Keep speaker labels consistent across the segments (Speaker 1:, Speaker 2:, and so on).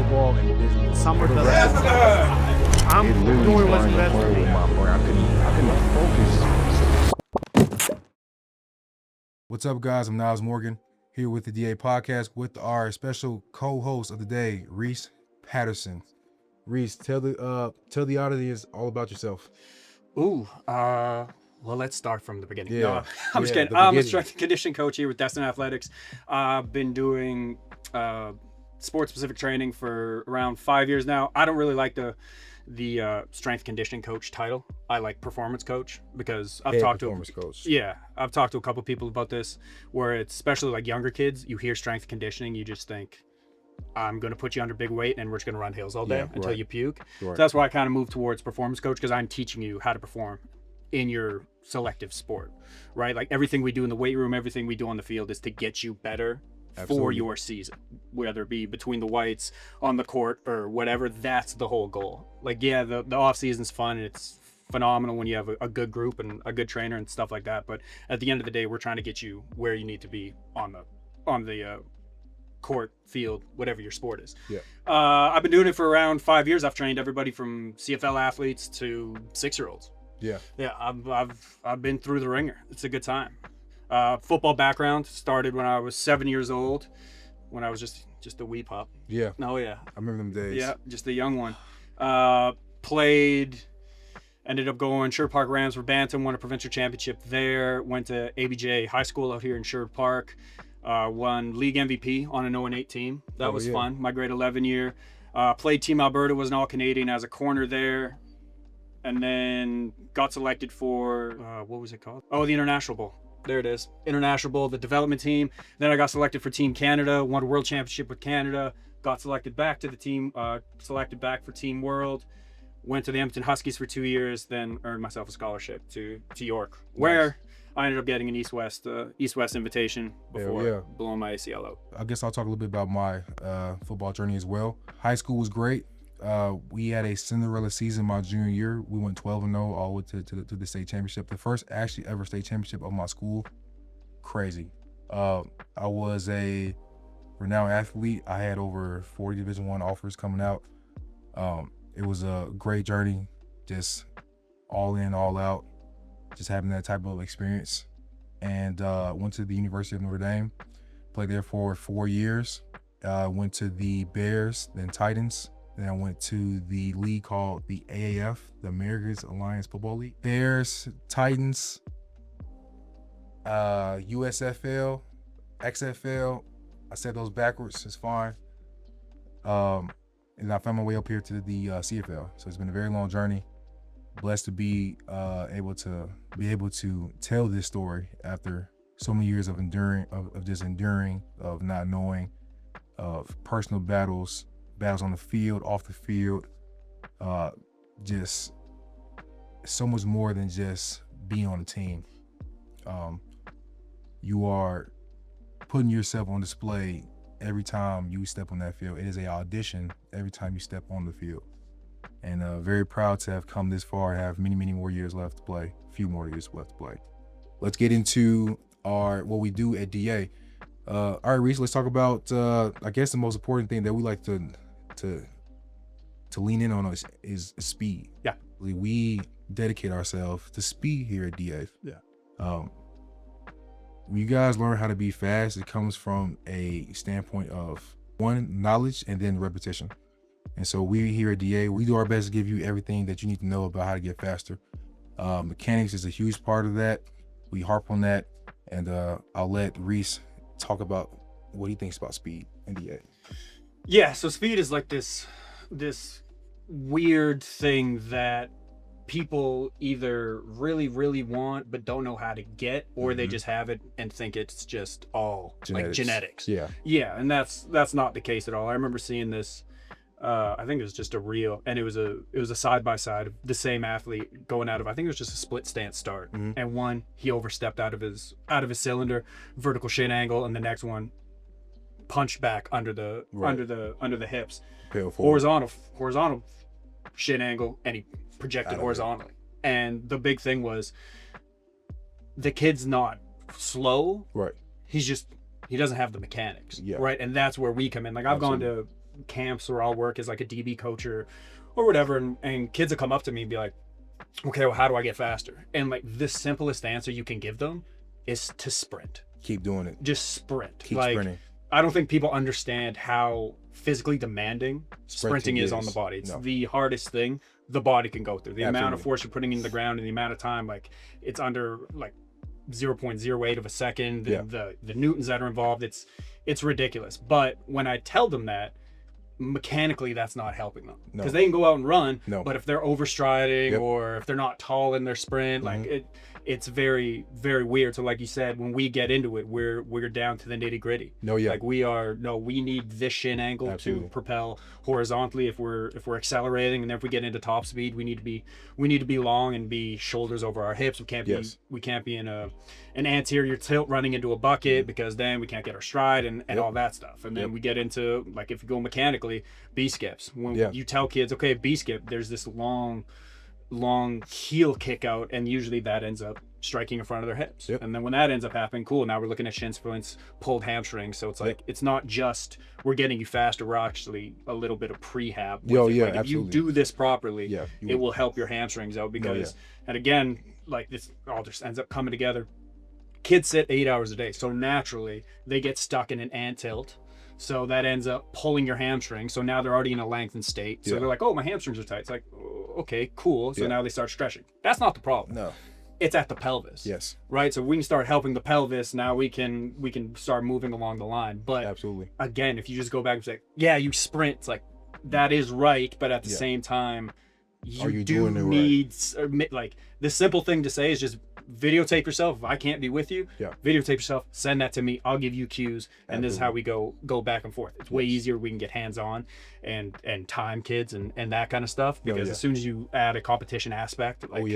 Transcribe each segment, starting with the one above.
Speaker 1: football and business.
Speaker 2: Summer
Speaker 1: For the
Speaker 2: doesn't.
Speaker 1: rest of the time,
Speaker 2: I'm
Speaker 1: it literally
Speaker 2: doing what's
Speaker 1: started to
Speaker 2: best
Speaker 1: play
Speaker 2: for me.
Speaker 1: with my brain. I couldn't focus. What's up, guys? I'm Nyles Morgan here with the DA podcast with our special co-host of the day, Rees Patterson. Rees, tell the audience all about yourself.
Speaker 3: Well, let's start from the beginning.
Speaker 1: Yeah,
Speaker 3: No, I'm just
Speaker 1: yeah,
Speaker 3: kidding.
Speaker 1: the
Speaker 3: I'm a
Speaker 1: beginning.
Speaker 3: strength and conditioning coach here with Destined Athletics. I've been doing sport-specific training for around 5 years now. I don't really like the strength conditioning coach title. I like performance coach because I've talked to
Speaker 1: performance coach.
Speaker 3: Yeah, I've talked to a couple people about this, where it's especially like younger kids. You hear strength conditioning, you just think, I'm going to put you under big weight and we're just going to run hills all day until you puke.
Speaker 1: Right.
Speaker 3: So that's why I kind of moved towards performance coach, because I'm teaching you how to perform in your selective sport, right? Like everything we do in the weight room, everything we do on the field is to get you better for
Speaker 1: Absolutely.
Speaker 3: your season, whether it be between the whites, on the court, or whatever. That's the whole goal. Like, yeah, the off season's fun and it's phenomenal when you have a good group and a good trainer and stuff like that. But at the end of the day, we're trying to get you where you need to be on the court, field, whatever your sport is.
Speaker 1: Yeah.
Speaker 3: I've been doing it for around 5 years. I've trained everybody from CFL athletes to 6-year-olds.
Speaker 1: Yeah.
Speaker 3: Yeah, I've been through the ringer. It's a good time. Football background started when I was 7 years old, when I was just a wee pup.
Speaker 1: Yeah.
Speaker 3: Oh yeah.
Speaker 1: I remember them days.
Speaker 3: Yeah, just a young one. Ended up going Sherwood Park Rams for Bantam, won a provincial championship there. Went to ABJ High School out here in Sherwood Park. Won league MVP on an 0-8 team. That was fun. My grade 11 year. Played Team Alberta, was an All-Canadian as a corner there. And then got selected for, what was it called? Oh, the International Bowl. There it is. International Bowl, the development team. Then I got selected for Team Canada, won a world championship with Canada. Got selected back to the team, selected back for Team World. Went to the Edmonton Huskies for 2 years, then earned myself a scholarship to York, where I ended up getting an East-West invitation before blowing my ACL out.
Speaker 1: I guess I'll talk a little bit about my football journey as well. High school was great. We had a Cinderella season my junior year. We went 12-0 all the way to the state championship. The first actually ever state championship of my school. Crazy. I was a renowned athlete. I had over 40 Division I offers coming out. It was a great journey, just all in, all out, just having that type of experience. And went to the University of Notre Dame, played there for 4 years. Went to the Bears, then Titans. Then I went to the league called the AAF, the Americans Alliance Football League. Bears, Titans, USFL, XFL. I said those backwards, it's fine. And I found my way up here to the CFL. So it's been a very long journey. Blessed to be able to tell this story after so many years of enduring, of not knowing, of personal battles on the field, off the field, just so much more than just being on a team. You are putting yourself on display every time you step on that field. It is an audition every time you step on the field. And very proud to have come this far and have many, many more years left to play, a few more years left to play. Let's get into what we do at DA. All right, Rees, let's talk about, I guess the most important thing that we like to lean in on is speed.
Speaker 3: Yeah.
Speaker 1: We dedicate ourselves to speed here at DA.
Speaker 3: Yeah.
Speaker 1: When you guys learn how to be fast, it comes from a standpoint of one, knowledge, and then repetition. And so we here at DA, we do our best to give you everything that you need to know about how to get faster. Mechanics is a huge part of that. We harp on that, and I'll let Rees talk about what he thinks about speed in DA.
Speaker 3: Yeah, so speed is like this weird thing that people either really, really want but don't know how to get, or they just have it and think it's just all like genetics. Yeah, and that's not the case at all. I remember seeing this. I think it was just a reel, and it was a side by side of the same athlete going out of, I think it was just a split stance start, and one he overstepped out of his cylinder, vertical shin angle, and the next one punched back under the hips, horizontal shin angle, and he projected horizontally. And the big thing was the kid's not slow,
Speaker 1: right?
Speaker 3: He doesn't have the mechanics,
Speaker 1: yeah,
Speaker 3: right? And that's where we come in. Like I've gone to camps where I'll work as like a DB coach or whatever, and kids will come up to me and be like, okay, well, how do I get faster? And like the simplest answer you can give them is to sprint.
Speaker 1: Keep doing it.
Speaker 3: Just sprint.
Speaker 1: Keep
Speaker 3: like,
Speaker 1: sprinting.
Speaker 3: I don't think people understand how physically demanding sprinting is on the body. It's the hardest thing the body can go through. The amount of force you're putting in the ground and the amount of time, like it's under like 0.08 of a second. The newtons that are involved, it's ridiculous. But when I tell them that, mechanically that's not helping them, because they can go out and run, but if they're overstriding or if they're not tall in their sprint, like it's very, very weird. So like you said, when we get into it, we're down to the nitty gritty. Like we need this shin angle to propel horizontally if we're accelerating, and then if we get into top speed, we need to be long and be shoulders over our hips. We can't be in an anterior tilt running into a bucket, because then we can't get our stride and all that stuff. And then we get into, like, if you go mechanically, B skips. When you tell kids, okay, B skip, there's this long heel kick out, and usually that ends up striking in front of their hips. And then when that ends up happening, cool, now we're looking at shin splints, pulled hamstrings. So it's like, it's not just we're getting you faster, we're actually a little bit of prehab. If you do this properly, it will help your hamstrings out, because and again, like, this all just ends up coming together. Kids sit 8 hours a day, so naturally they get stuck in an ant tilt. So that ends up pulling your hamstring. So now they're already in a lengthened state. So they're like, oh, my hamstrings are tight. It's like, okay, cool. So now they start stretching. That's not the problem.
Speaker 1: No.
Speaker 3: It's at the pelvis.
Speaker 1: Yes.
Speaker 3: Right? So we can start helping the pelvis. Now we can start moving along the line. But
Speaker 1: absolutely,
Speaker 3: again, if you just go back and say, yeah, you sprint, it's like, that is right. But at the same time, you do need, like, the simple thing to say is just videotape yourself. If I can't be with you, videotape yourself, send that to me, I'll give you cues, and this is how we go back and forth. It's way easier. We can get hands-on and time kids and that kind of stuff, because as soon as you add a competition aspect, like,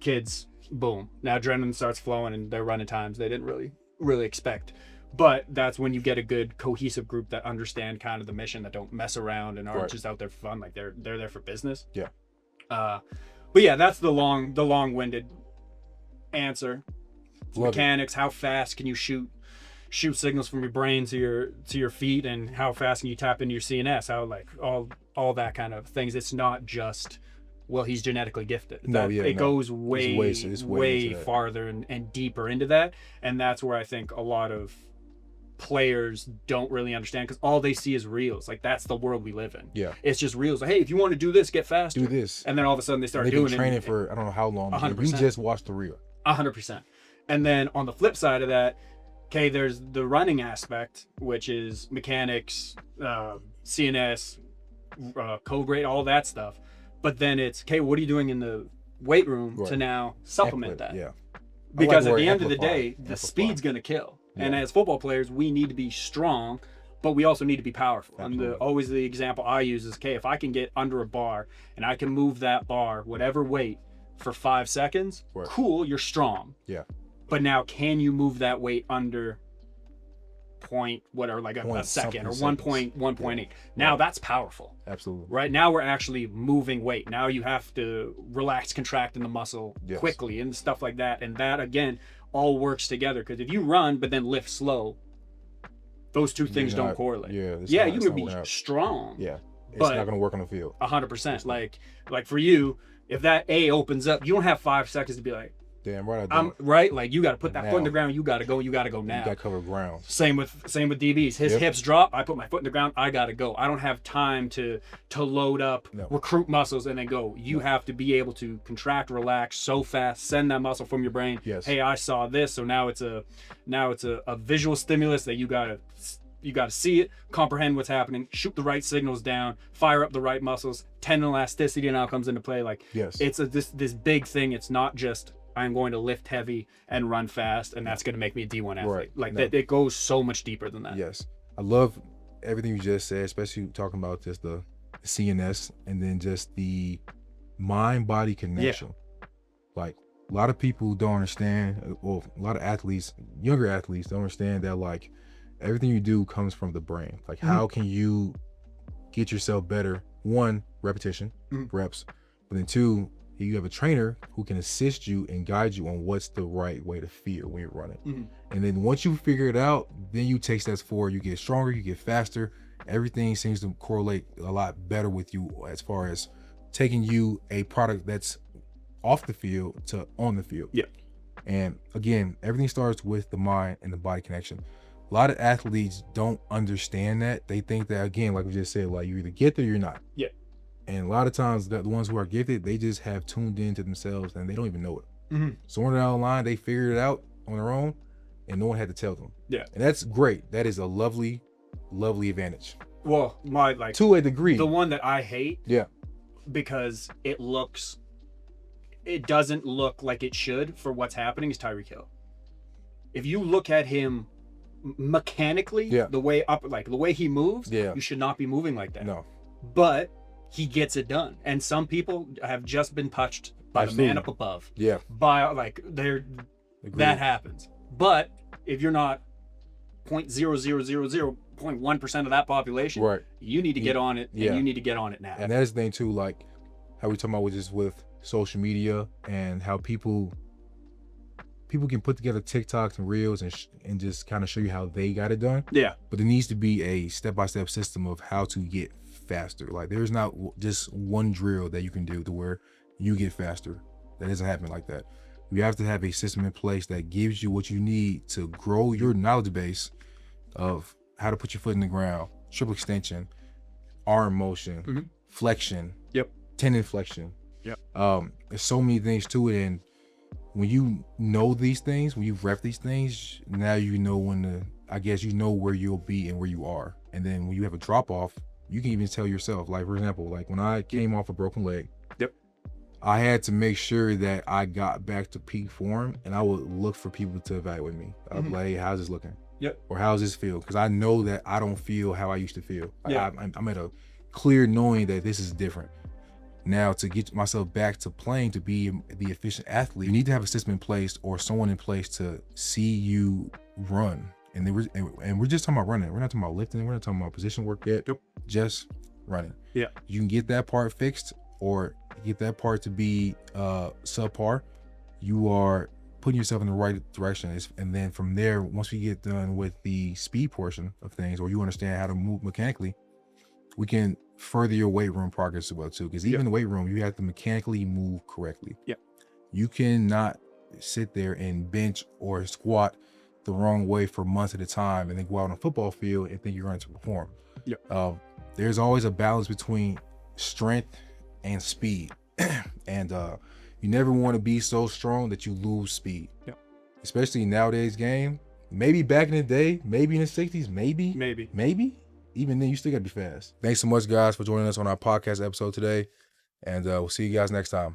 Speaker 3: kids, boom, now adrenaline starts flowing and they're running times they didn't really expect. But that's when you get a good cohesive group that understand kind of the mission, that don't mess around and aren't just out there for fun. Like, they're there for business. But yeah, that's the long-winded answer. Mechanics, how fast can you shoot signals from your brain to your feet, and how fast can you tap into your CNS, how, like, all that kind of things. It's not just, well, he's genetically gifted. It goes way farther and deeper into that, and that's where I think a lot of players don't really understand, because all they see is reels. Like, that's the world we live in. It's just reels. Like, hey, if you want to do this, get faster, do this, and then all of a sudden they start doing it. Training for I don't know how long. 100%. You just watch the reel. 100%. And then on the flip side of that, okay, there's the running aspect, which is mechanics, CNS, code rate, all that stuff. But then it's, okay, what are you doing in the weight room to now supplement that? Because at the end of the day, the speed's going to kill. And as football players, we need to be strong, but we also need to be powerful. Absolutely. And always the example I use is, okay, if I can get under a bar and I can move that bar, whatever weight, for 5 seconds, cool, you're strong. But now, can you move that weight under a second or 1.8? Now that's powerful. Absolutely. Right now we're actually moving weight. Now you have to relax, contract in the muscle quickly and stuff like that. And that, again, all works together, because if you run but then lift slow, those two things don't correlate. You can be strong. It's not going to work on the field. 100%. Like for you, if that A opens up, you don't have 5 seconds to be like, damn right I don't. Right? Like, you got to put that foot in the ground. You got to go now. You got to cover ground. Same with DBs. His hips drop. I put my foot in the ground. I got to go. I don't have time to load up, recruit muscles, and then go. You have to be able to contract, relax so fast, send that muscle from your brain. Hey, I saw this, so now it's a visual stimulus that you got to see it, comprehend what's happening, shoot the right signals down, fire up the right muscles. Tendon elasticity now comes into play. Like, it's this big thing. It's not just, I'm going to lift heavy and run fast, and that's going to make me a D1 athlete. That, it goes so much deeper than that. I love everything you just said, especially talking about just the CNS and then just the mind-body connection. Like, a lot of people don't understand, well, a lot of athletes, younger athletes, don't understand that, like, everything you do comes from the brain. Like, how can you get yourself better? One, repetition, reps, but then two, you have a trainer who can assist you and guide you on what's the right way to feel when you're running. And then once you figure it out, then you take steps forward, you get stronger, you get faster,
Speaker 1: everything seems to correlate a lot better with you as far as taking you a product that's off the field to on the field.
Speaker 3: Yeah.
Speaker 1: And again, everything starts with the mind and the body connection. A lot of athletes don't understand that. They think that, again, like we just said, like, you're either gifted or you're not.
Speaker 3: Yeah.
Speaker 1: And a lot of times the ones who are gifted, they just have tuned into themselves and they don't even know it.
Speaker 3: Mm-hmm.
Speaker 1: Somewhere down the line, they figured it out on their own and no one had to tell them.
Speaker 3: Yeah.
Speaker 1: And that's great. That is a lovely, lovely advantage.
Speaker 3: Well,
Speaker 1: to a degree.
Speaker 3: The one that I hate.
Speaker 1: Yeah.
Speaker 3: Because it doesn't look like it should for what's happening is Tyreek Hill. If you look at him mechanically, the way he moves, you should not be moving like that.
Speaker 1: No.
Speaker 3: But he gets it done. And some people have just been touched by the man up above.
Speaker 1: Yeah.
Speaker 3: That happens. But if you're not 0.0000.1% of that population,
Speaker 1: right,
Speaker 3: you need to get on it, and you need to get on it now.
Speaker 1: And that's the thing too, like how we talking about with social media and how people can put together TikToks and Reels and just kind of show you how they got it done.
Speaker 3: Yeah.
Speaker 1: But there needs to be a step-by-step system of how to get faster. Like there's not just one drill that you can do to where you get faster. That doesn't happen like that. You have to have a system in place that gives you what you need to grow your knowledge base of how to put your foot in the ground, triple extension, arm motion, flexion, tendon flexion. There's so many things to it, and when you know these things, when you rep these things, now you know you know where you'll be and where you are. And then when you have a drop off, you can even tell yourself, like for example, like when I came off a broken leg, I had to make sure that I got back to peak form, and I would look for people to evaluate me. I'd be like, hey, how's this looking? Or how's this feel? Because I know that I don't feel how I used to feel. I'm at a clear knowing that this is different. Now, to get myself back to playing, to be the efficient athlete, you need to have a system in place or someone in place to see you run. And we're just talking about running. We're not talking about lifting. We're not talking about position work yet. Just running.
Speaker 3: Yeah.
Speaker 1: You can get that part fixed or get that part to be subpar. You are putting yourself in the right direction. And then from there, once we get done with the speed portion of things, or you understand how to move mechanically, we can further your weight room progress as well too. Because even in the weight room, you have to mechanically move correctly. You cannot sit there and bench or squat the wrong way for months at a time and then go out on a football field and think you're going to perform. There's always a balance between strength and speed. And you never want to be so strong that you lose speed. Especially in nowadays game. Maybe back in the day, maybe in the 60s, maybe. Even then, you still got to be fast. Thanks so much, guys, for joining us on our podcast episode today. And we'll see you guys next time.